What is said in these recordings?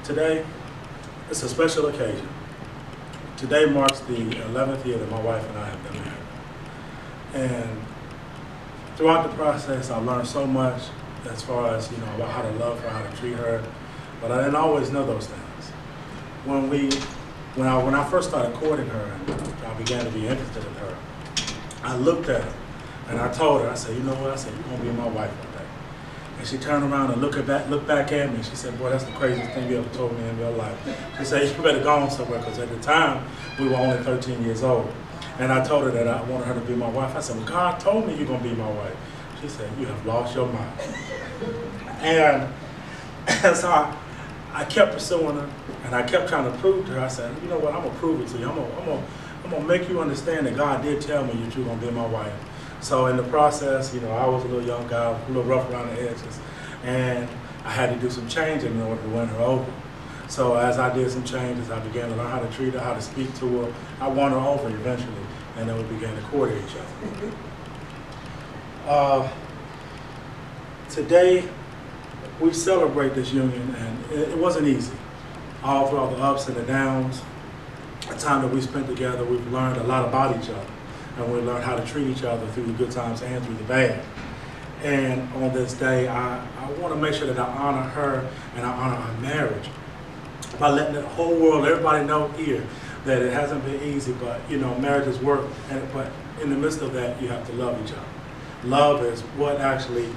Today, it's a special occasion. Today marks the 11th year that my wife and I have been married. And throughout the process, I learned so much as far as, about how to love her, how to treat her, but I didn't always know those things. When I first started courting her and I began to be interested in her, I looked at her and I told her, I said, you know what? I said, you're gonna be my wife one day. And she turned around and looked back at me. She said, boy, that's the craziest thing you ever told me in your life. She said, you better go on somewhere, because at the time, we were only 13 years old. And I told her that I wanted her to be my wife. I said, well, God told me you're gonna be my wife. She said, you have lost your mind. And so I kept pursuing her, and I kept trying to prove to her. I said, you know what, I'm gonna prove it to you. I'm gonna make you understand that God did tell me that you're gonna be my wife. So in the process, I was a little young guy, a little rough around the edges, and I had to do some changing in order to win her over. So as I did some changes, I began to learn how to treat her, how to speak to her. I won her over eventually, and then we began to court each other. Today, we celebrate this union, and it wasn't easy. All throughout the ups and the downs, the time that we spent together, we've learned a lot about each other. And we learned how to treat each other through the good times and through the bad. And on this day, I want to make sure that I honor her and I honor our marriage by letting the whole world, everybody know here, that it hasn't been easy, but marriage is work. But in the midst of that, you have to love each other. Love is what actually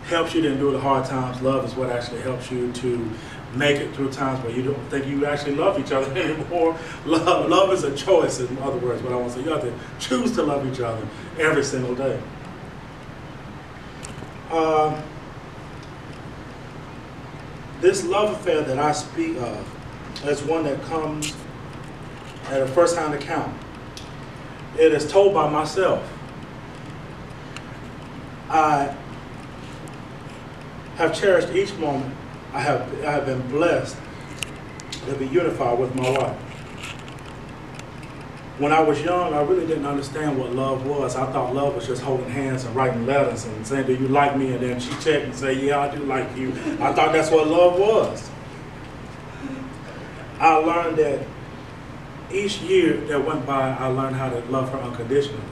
helps you to endure the hard times. Love is what actually helps you to make it through times where you don't think you actually love each other anymore. Love is a choice, in other words, but I want to say you have to choose to love each other every single day. This love affair that I speak of is one that comes at a first-hand account. It is told by myself. I have cherished each moment. I have been blessed to be unified with my wife. When I was young, I really didn't understand what love was. I thought love was just holding hands and writing letters and saying, do you like me? And then she checked and say, yeah, I do like you. I thought that's what love was. I learned that each year that went by, I learned how to love her unconditionally.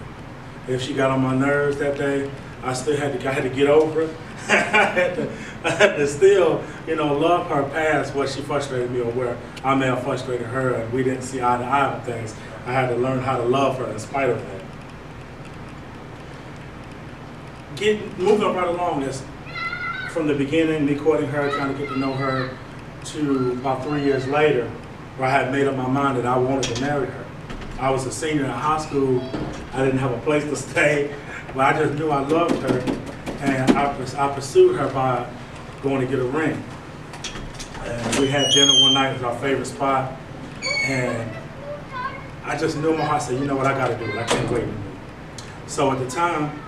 If she got on my nerves that day, I had to get over it. I had to still, love her past what she frustrated me or where I may have frustrated her and we didn't see eye to eye on things. I had to learn how to love her in spite of that. Moving right along is from the beginning, me courting her, trying to get to know her, to about 3 years later, where I had made up my mind that I wanted to marry her. I was a senior in high school. I didn't have a place to stay, but I just knew I loved her. And I pursued her by going to get a ring. And we had dinner one night. It was our favorite spot. And I just knew in my heart, I said, you know what, I got to do it. I can't wait anymore. So at the time,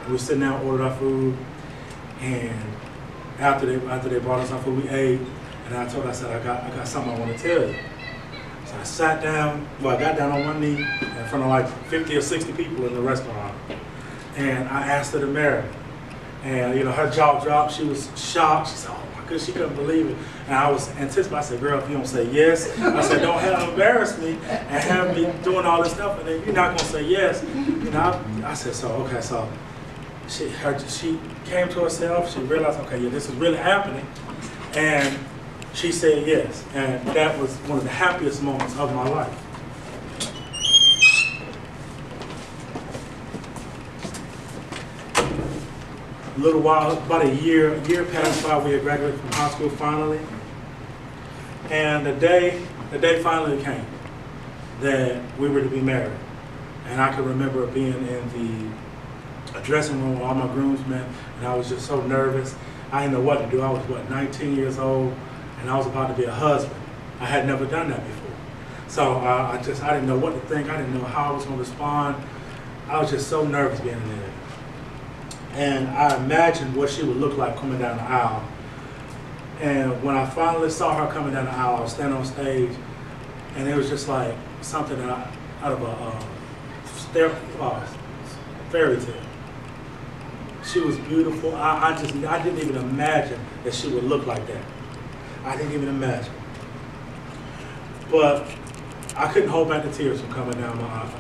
we were sitting down, ordered our food. And after they brought us our food, we ate. And I told her, I said, I got something I want to tell you. So I sat down, I got down on one knee in front of like 50 or 60 people in the restaurant. And I asked her to marry me. And her jaw dropped. She was shocked. She said, oh my goodness, she couldn't believe it. And I was anticipating. I said, girl, if you don't say yes, I said, don't have to embarrass me and have me doing all this stuff, and then you're not gonna say yes. I said, so okay, so she came to herself. She realized, okay, yeah, this is really happening. And she said yes. And that was one of the happiest moments of my life. A little while, about a year passed by, we had graduated from high school finally. And the day finally came that we were to be married. And I can remember being in the dressing room with all my groomsmen, and I was just so nervous. I didn't know what to do. I was, 19 years old, and I was about to be a husband. I had never done that before. So I didn't know what to think. I didn't know how I was going to respond. I was just so nervous being in there. And I imagined what she would look like coming down the aisle. And when I finally saw her coming down the aisle, I was standing on stage, and it was just like something out of a fairy tale. She was beautiful. I didn't even imagine that she would look like that. I didn't even imagine. But I couldn't hold back the tears from coming down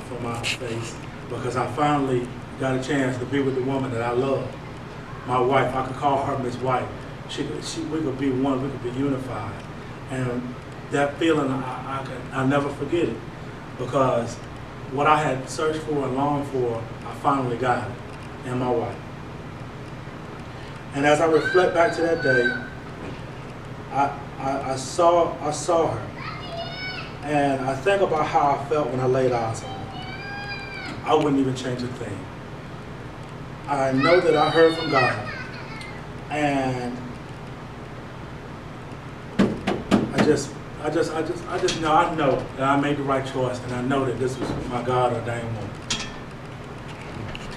from my face, because I finally got a chance to be with the woman that I love. My wife, I could call her Miss White. We could be one, we could be unified. And that feeling, I'll never forget it, because what I had searched for and longed for, I finally got it in my wife. And as I reflect back to that day, I saw her, and I think about how I felt when I laid eyes on her. I wouldn't even change a thing. I know that I heard from God, and I know that I made the right choice, and I know that this was my God ordained woman.